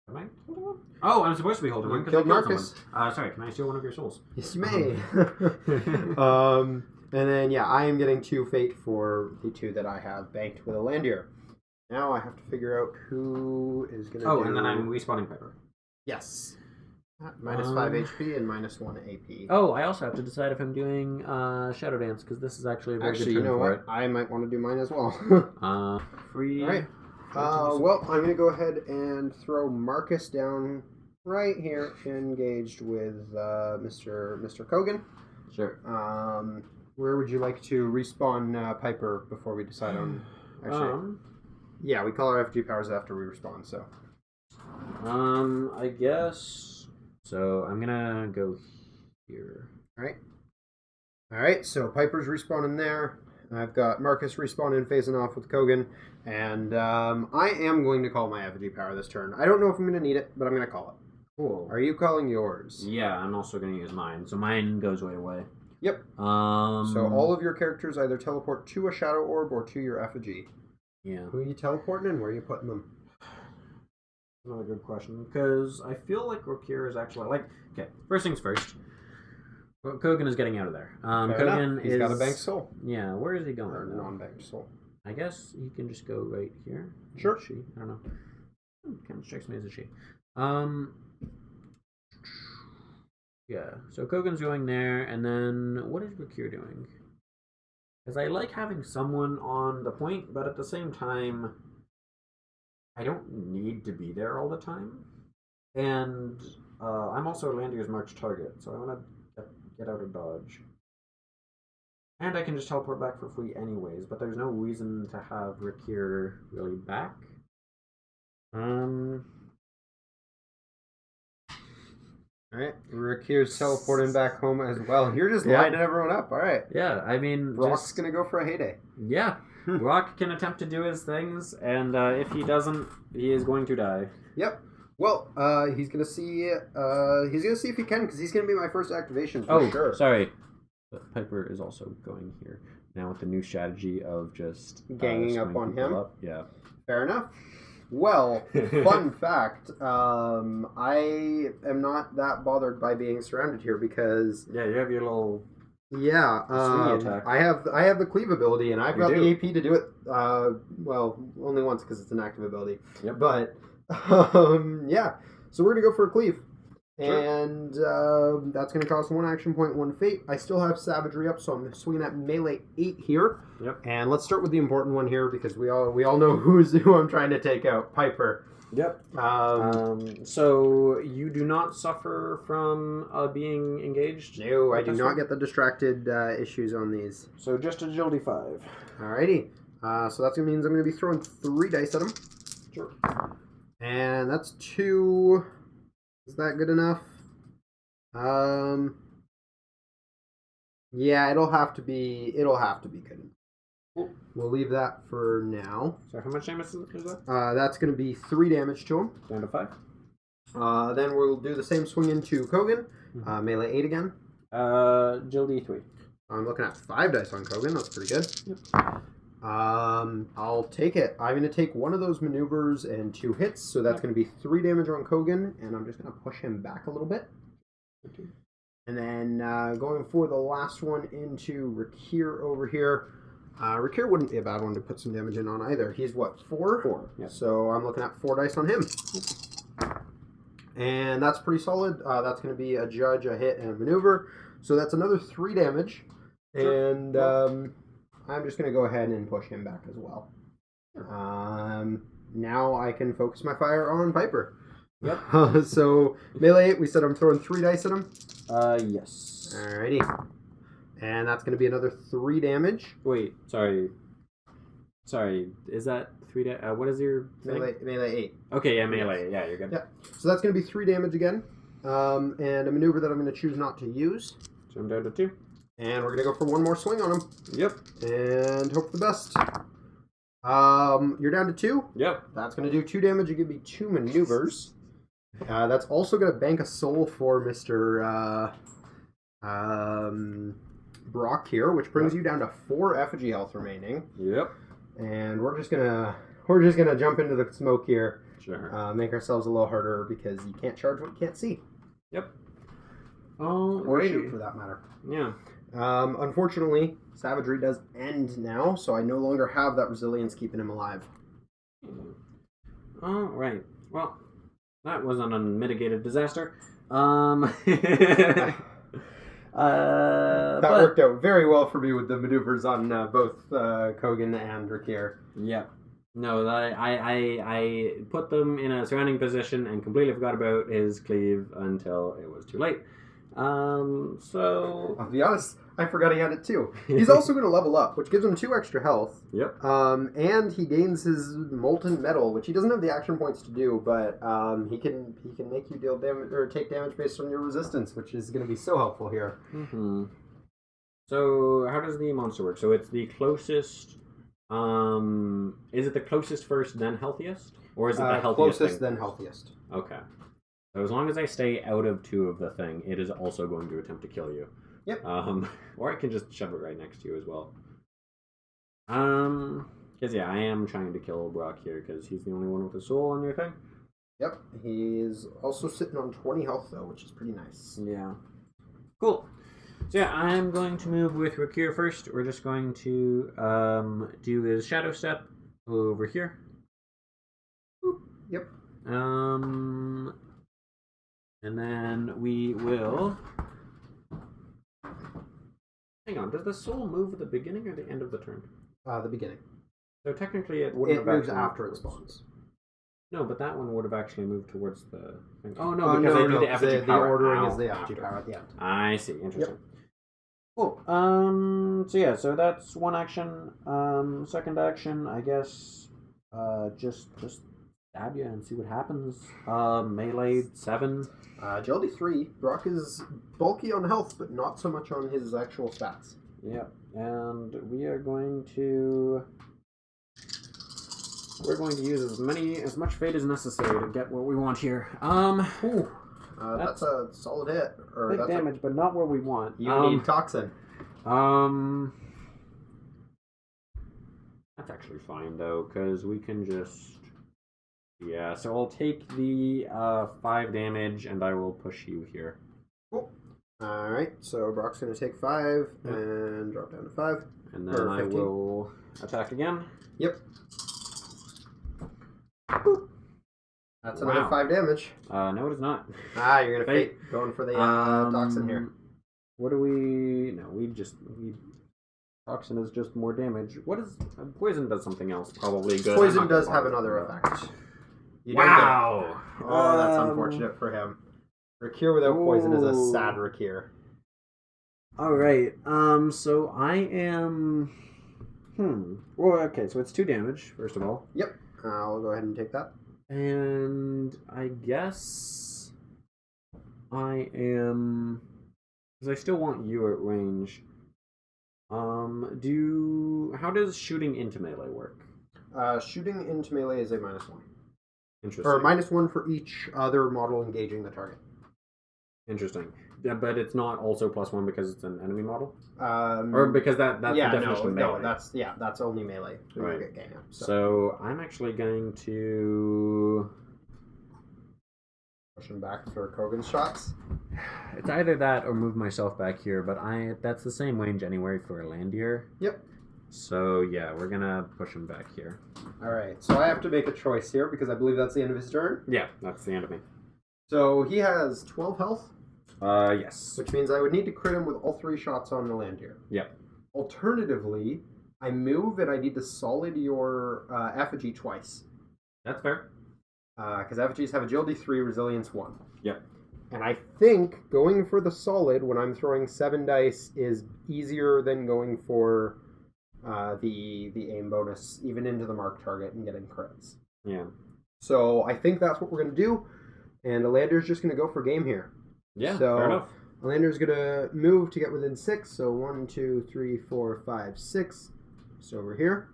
Am I holding one? Oh, I'm supposed to be holding one. Killed Marcus. Sorry, can I steal one of your souls? Yes, you may. And then yeah, I am getting 2 fate for the 2 that I have banked with Allandir. Now I have to figure out who is going to and then I'm respawning Piper. Yes. Minus 5 HP and minus 1 AP. Oh, I also have to decide if I'm doing Shadow Dance, because this is actually a very Actually, good you turn know for what? I might want to do mine as well. Free. All right. Well, I'm going to go ahead and throw Marcus down right here, engaged with Mr. Kogan. Sure. Where would you like to respawn Piper before we decide on... Actually, yeah, we call our FG powers after we respawn, so... I guess... So, I'm gonna go here. Alright, so Piper's respawning there. I've got Marcus respawning, phasing off with Kogan. And I am going to call my effigy power this turn. I don't know if I'm going to need it, but I'm going to call it. Cool. Are you calling yours? Yeah, I'm also going to use mine. So mine goes right away. Yep. So all of your characters either teleport to a shadow orb or to your effigy. Yeah. Who are you teleporting and where are you putting them? Another good question, because I feel like Rakkir is actually like. Okay, first things first. Kogan is getting out of there. Kogan He's got a banked soul. Yeah, where is he going? Or non-banked soul. I guess he can just go right here. Sure. She. I don't know. Kind of strikes me as a she. Yeah. So Kogan's going there, and then what is Rakkir doing? Because I like having someone on the point, but at the same time, I don't need to be there all the time. And I'm also Allandir's march target, so I want to get out of dodge. And I can just teleport back for free anyways, but there's no reason to have Rakkir really back. Alright, Rakkir's teleporting back home as well. You're just Yeah. lining everyone up, alright. Yeah, I mean... Brok's gonna go for a heyday. Yeah, Brok can attempt to do his things, and if he doesn't, he is going to die. Yep. Well, he's gonna see. He's gonna see if he can, because he's gonna be my first activation for Oh, sure. sorry. But Piper is also going here now with the new strategy of just Ganging up swinging on people him? Up. Yeah. Fair enough. Well, fun fact. I am not that bothered by being surrounded here because Yeah, you have your little. yeah, Swingy attack. I have the cleave ability, and I've You got do. the AP to do it. Well, only once because it's an active ability. Yep. But yeah, so we're gonna go for a cleave. Sure. And that's going to cost 1 action point, 1 fate. I still have savagery up, so I'm swinging at melee 8 here. Yep. And let's start with the important one here because we all know who I'm trying to take out. Piper. Yep. So you do not suffer from being engaged? No, I do not get the distracted issues on these. So just agility 5. Alrighty. So that means I'm going to be throwing 3 dice at him. Sure. And that's 2... Is that good enough? Yeah, it'll have to be good enough. Cool. We'll leave that for now. So how much damage is that? That's going to be 3 damage to him. Down to 5. Then we'll do the same swing into Kogan. Mhm. Melee 8 again. Agility 3. I'm looking at 5 dice on Kogan. That's pretty good. Yep. I'll take it. I'm going to take one of those maneuvers and 2 hits, so that's going to be 3 damage on Kogan, and I'm just going to push him back a little bit. Okay. And then going for the last one into Rakkir over here. Rakkir wouldn't be a bad one to put some damage in on either. He's what, 4? 4, yeah. So I'm looking at 4 dice on him. And that's pretty solid. That's going to be a judge, a hit, and a maneuver. So that's another 3 damage. Sure. And I'm just going to go ahead and push him back as well. Now I can focus my fire on Piper. Yep. So melee 8, we said I'm throwing 3 dice at him. Yes. Alrighty. And that's going to be another 3 damage. Wait, sorry, is that 3 damage? What is your thing? Melee 8. Okay, yeah, melee. Yeah, you're good. Yeah. So that's going to be 3 damage again. And a maneuver that I'm going to choose not to use. So I'm down to 2. And we're going to go for one more swing on him. Yep. And hope for the best. You're down to 2. Yep. That's going to do 2 damage. You give me 2 maneuvers. That's also going to bank a soul for Mr. Brok here, which brings you down to 4 effigy health remaining. Yep. And we're just gonna jump into the smoke here. Sure. Make ourselves a little harder because you can't charge what you can't see. Yep. Or shoot, Alrighty. for that matter. Yeah. Unfortunately, savagery does end now, so I no longer have that resilience keeping him alive. All right. Well, that was an unmitigated disaster. That worked out very well for me with the maneuvers on both Kogan and Rakkir. Yeah. No, I put them in a surrounding position and completely forgot about his cleave until it was too late. So I'll be honest, I forgot he had it too. He's also going to level up, which gives him 2 extra health. Yep. And he gains his molten metal, which he doesn't have the action points to do, but he can make you deal damage or take damage based on your resistance, which is going to be so helpful here. Mm-hmm. So how does the monster work? So it's the closest. Is it the closest first, then healthiest, or is it the healthiest? Closest, then healthiest. Okay. So as long as I stay out of 2 of the thing, it is also going to attempt to kill you. Yep. Or I can just shove it right next to you as well. Because yeah, I am trying to kill Brok here because he's the only one with a soul on your thing. Yep. He's also sitting on 20 health though, which is pretty nice. Yeah. Cool. So yeah, I'm going to move with Rakkir first. We're just going to do his shadow step over here. Boop. Yep. And then we will Hang on, does the soul move at the beginning or the end of the turn? The beginning. So technically it wouldn't It have moves actually after it moved towards- spawns. No, but that one would have actually moved towards the thing. Oh, no, because I do the effigy the power ordering out is the effigy after. power at the end. I see, interesting. Cool. So yeah, so that's one action. Second action, I guess, just stab you and see what happens. Melee 7. Agility 3. Brok is bulky on health, but not so much on his actual stats. Yep, and we are going to... We're going to use as much fate as necessary to get what we want here. That's a solid hit. Or Big that's damage, but not what we want. You need toxin. That's actually fine though, because we can just... Yeah, so I'll take the 5 damage and I will push you here. Cool. Alright, so Brok's going to take 5 and drop down to 5. And then I will attack again. Yep. Boop. That's another 5 damage. No, it is not. You're going to fate going for the toxin here. What do we... No, toxin is just more damage. What is... Poison does something else probably good. Poison does have another effect. Wow! Oh, that's unfortunate for him. Rakkir without poison is a sad Rakkir. Alright, so I am... Well, okay, so it's 2 damage, first of all. Yep. I'll go ahead and take that. And I guess I am... Because I still want you at range. How does shooting into melee work? Shooting into melee is a -1. Interesting. Or -1 for each other model engaging the target. Interesting. Yeah, but it's not also +1 because it's an enemy model? Or or because that's the definition of melee. No, that's only melee. Right. So So I'm actually going to... push him back for Kogan's shots. It's either that or move myself back here, but that's the same range anyway for Allandir. Yep. So yeah, we're gonna push him back here. Alright, so I have to make a choice here because I believe that's the end of his turn. Yeah, that's the end of me. So he has 12 health. Yes. Which means I would need to crit him with all 3 shots on Allandir. Yep. Alternatively, I move and I need to solid your effigy twice. That's fair. Because effigies have agility 3, resilience 1. Yep. And I think going for the solid when I'm throwing 7 dice is easier than going for the aim bonus, even into the mark target and getting crits. Yeah. So I think that's what we're going to do. And Allandir's just going to go for game here. Yeah, so fair enough. Allandir's going to move to get within 6. So 1, 2, 3, 4, 5, 6. Just over here.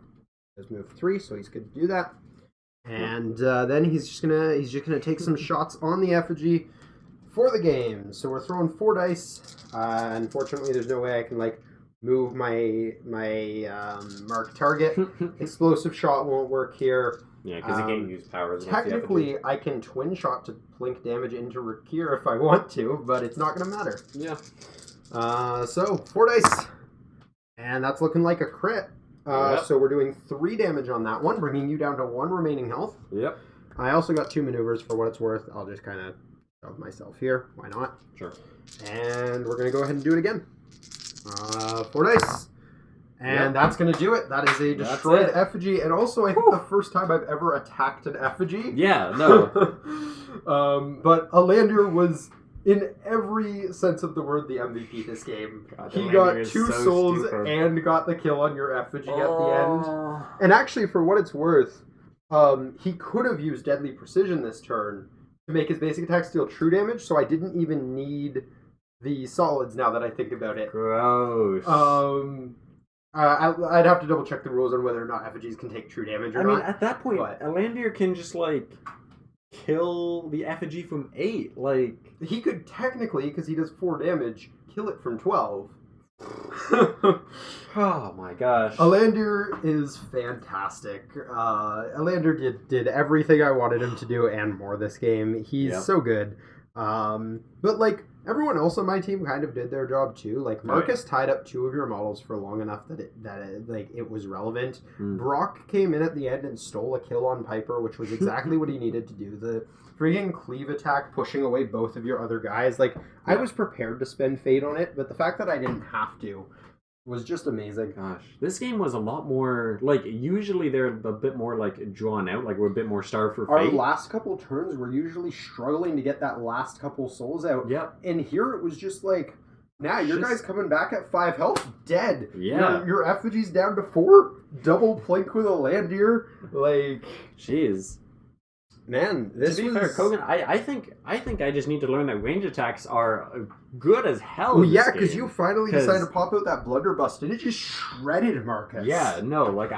Let's move 3, so he's good to do that. And then he's just gonna take some shots on the effigy for the game. So we're throwing 4 dice. Unfortunately, there's no way I can move my mark target. Explosive shot won't work here. Yeah, because you can't use powers. Technically, I can twin shot to blink damage into Rakkir if I want to, but it's not going to matter. Yeah. So 4 dice, and that's looking like a crit. So we're doing 3 damage on that one, bringing you down to 1 remaining health. Yep. I also got 2 maneuvers for what it's worth. I'll just kind of shove myself here. Why not? Sure. And we're going to go ahead and do it again. 4 dice. And that's going to do it. That is a destroyed effigy. And also, I think the first time I've ever attacked an effigy. Yeah, no. But Allandir was, in every sense of the word, the MVP this game. God, he Allandir got is 2 so souls stupid. and got the kill on your effigy at the end. And actually, for what it's worth, he could have used Deadly Precision this turn to make his basic attack deal true damage, so I didn't even need the solids now that I think about it. Gross. I'd have to double check the rules on whether or not effigies can take true damage or not. I mean, at that point, Allandir can just, kill the effigy from 8. He could technically, because he does 4 damage, kill it from 12. Oh my gosh. Allandir is fantastic. Allandir did everything I wanted him to do and more this game. He's so good. But everyone else on my team kind of did their job too. Marcus tied up 2 of your models for long enough that it was relevant. Brok came in at the end and stole a kill on Piper, which was exactly what he needed to do. The freaking cleave attack pushing away both of your other guys. I was prepared to spend fate on it, but the fact that I didn't have to was just amazing. Gosh, this game was a lot more like usually they're a bit more like drawn out, like we're a bit more starved for Our fate. last couple turns, we're usually struggling to get that last couple souls out. Yep. And here it was just like, nah, your Just- guy's coming back at 5 health, dead. Yeah. Your effigy's down to 4, double plink with Allandir. Like, Jeez. man, this to be was... fair, Kogan, I think I just need to learn that range attacks are good as hell. Well, in yeah, this because game. you finally decided to pop out that blunderbuss, and it just shredded Marcus. Yeah, no, like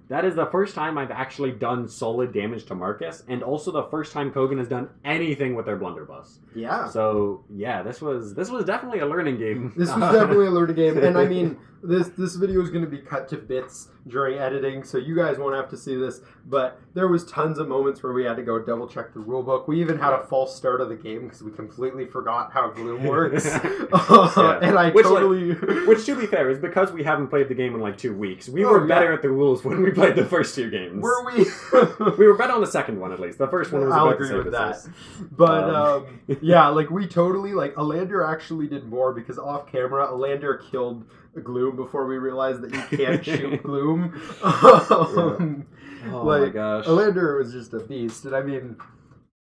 that is the first time I've actually done solid damage to Marcus, and also the first time Kogan has done anything with their blunderbuss. Yeah. So yeah, this was definitely a learning game. This was definitely a learning game, and I mean, this video is going to be cut to bits during editing, so you guys won't have to see this. But there was tons of moments where we had to go double check the rulebook. We even had a false start of the game because we completely forgot how Gloom works. Yeah. And I Which, totally... Which, to be fair, is because we haven't played the game in like 2 weeks. We were better at the rules when we played the first 2 games. Were we? We were better on the second one, at least. The first one was I'll about agree the with that. services. But, yeah, like, we totally, like, Allandir actually did more because off camera, Allandir killed Gloom before we realized that you can't shoot Gloom. Oh like, my gosh. Allandir was just a beast. And I mean,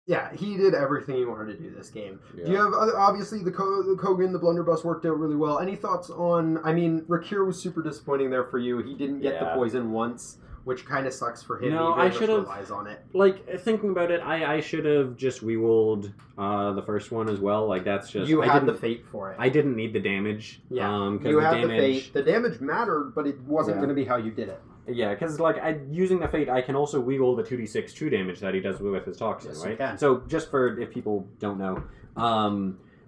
yeah, he did everything he wanted to do this game. Yeah. Do you have, obviously, the Kogan, the blunderbuss worked out really well. Any thoughts on, I mean, Rakkir was super disappointing there for you. He didn't get the poison once, which kind of sucks for him. No, he I should have relies on it. Like, thinking about it, I should have just rerolled the first one as well. Like, that's just... You had the fate for it. I didn't need the damage. Yeah, because you the had damage, the fate. The damage mattered, but it wasn't going to be how you did it. Yeah, because like using the fate, I can also reroll the 2d6 true damage that he does with his toxin, Yes, you right? can. So just for if people don't know,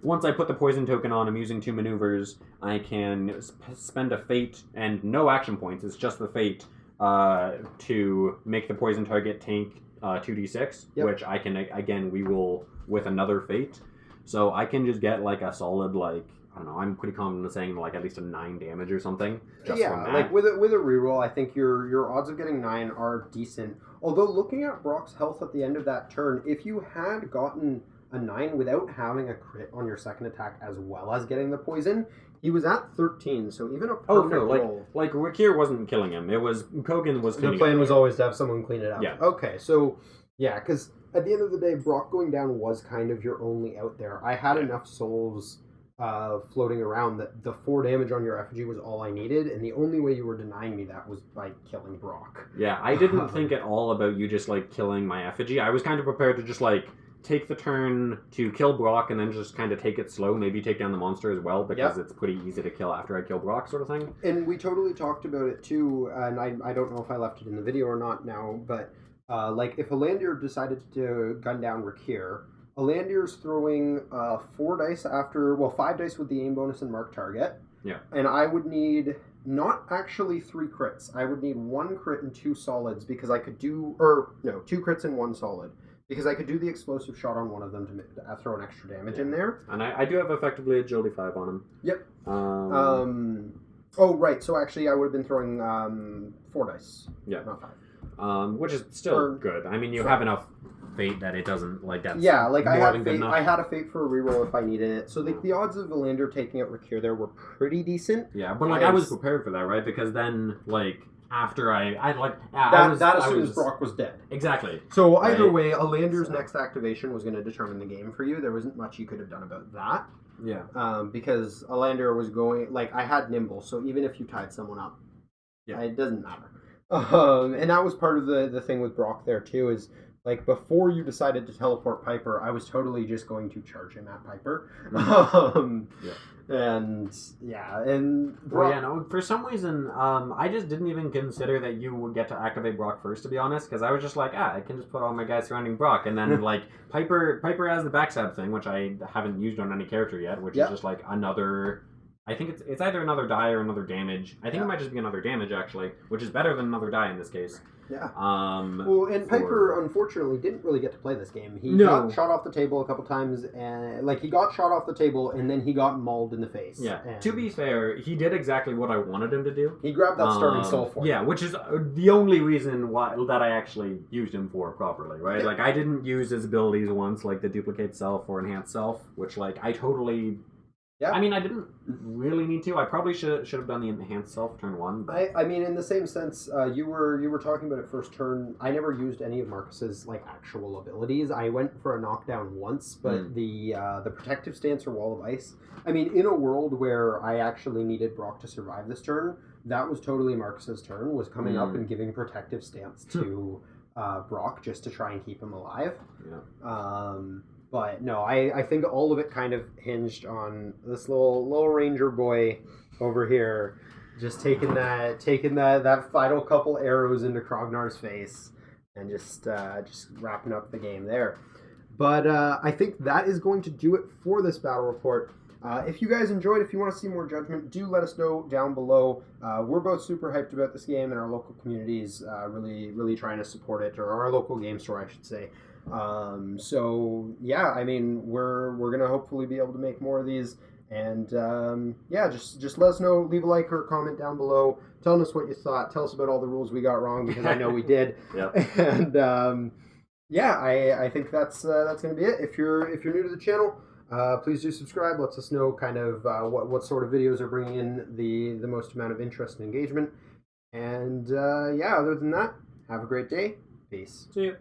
once I put the poison token on, I'm using 2 maneuvers. I can spend a fate and no action points. It's just the fate to make the poison target tank 2d6, which I can again reroll with another fate. So I can just get like a solid like. I don't know, I'm pretty confident in saying like at least a 9 damage or something. Just from that. Like with a reroll, I think your odds of getting 9 are decent. Although looking at Brok's health at the end of that turn, if you had gotten a 9 without having a crit on your second attack as well as getting the poison, he was at 13, so even a perfect roll. Like Rakkir wasn't killing him. It was Kogan was cleaning The plan him. was always to have someone clean it up. Yeah. Okay, so yeah, because at the end of the day, Brok going down was kind of your only out there. I had enough souls floating around that the 4 damage on your effigy was all I needed, and the only way you were denying me that was by killing Brok. Yeah, I didn't think at all about you just like killing my effigy. I was kind of prepared to just like take the turn to kill Brok and then just kind of take it slow, maybe take down the monster as well, because it's pretty easy to kill after I kill Brok, sort of thing. And we totally talked about it too, and I don't know if I left it in the video or not now, but like if Allandir decided to gun down Rakkir, Allandir's throwing 4 dice after, 5 dice with the aim bonus and mark target. Yeah. And I would need not actually 3 crits. I would need 1 crit and 2 solids because I could do, 2 crits and 1 solid. Because I could do the explosive shot on one of them to throw an extra damage in there. And I do have effectively agility 5 on him. Yep. Oh, right. So actually I would have been throwing 4 dice. Yeah. Not 5. Which is still good. I mean, you have enough fate that it doesn't like that. Yeah, like I more had than good fate. enough. I had a fate for a reroll if I needed it. So the odds of Allandir taking out Rakkir there were pretty decent. Yeah, but like I was prepared for that, right? Because then like after that assumes Brok was dead. Exactly. So either way, Allandir's next activation was going to determine the game for you. There wasn't much you could have done about that. Yeah. Because Allandir was going like I had nimble, so even if you tied someone up, it doesn't matter. And that was part of the thing with Brok there too is. Like, before you decided to teleport Piper, I was totally just going to charge him at Piper. And, for some reason, I just didn't even consider that you would get to activate Brok first, to be honest, because I was just like, I can just put all my guys surrounding Brok, and then, like, Piper has the backstab thing, which I haven't used on any character yet, which is just, like, another... I think it's either another die or another damage. I think it might just be another damage, actually, which is better than another die in this case. Yeah. Piper, unfortunately, didn't really get to play this game. He got shot off the table a couple times, and he got shot off the table, and then he got mauled in the face. Yeah. To be fair, he did exactly what I wanted him to do. He grabbed that starting soul for Yeah, which is the only reason why that I actually used him for properly, right? Yeah. Like, I didn't use his abilities once, like the duplicate self or enhance self, which, like, I totally... Yeah. I mean, I didn't really need to. I probably should have done the enhanced self turn 1. But... I mean, in the same sense, you were talking about it first turn. I never used any of Marcus's like actual abilities. I went for a knockdown once, but the protective stance or wall of ice. I mean, in a world where I actually needed Brok to survive this turn, that was totally Marcus's turn. Was coming up and giving protective stance to Brok just to try and keep him alive. Yeah. But no, I think all of it kind of hinged on this little ranger boy over here, just taking that final couple arrows into Krognar's face, and just wrapping up the game there. But I think that is going to do it for this battle report. If you guys enjoyed, if you want to see more Judgment, do let us know down below. We're both super hyped about this game, and our local communities really trying to support it, or our local game store, I should say. So yeah, I mean, we're gonna hopefully be able to make more of these, and yeah, just let us know, leave a like or a comment down below, telling us what you thought, tell us about all the rules we got wrong, because I know we did. Yep. And yeah, I think that's gonna be it. If you're new to the channel, please do subscribe. Lets us know kind of what sort of videos are bringing in the most amount of interest and engagement. And yeah, other than that, have a great day. Peace. See you.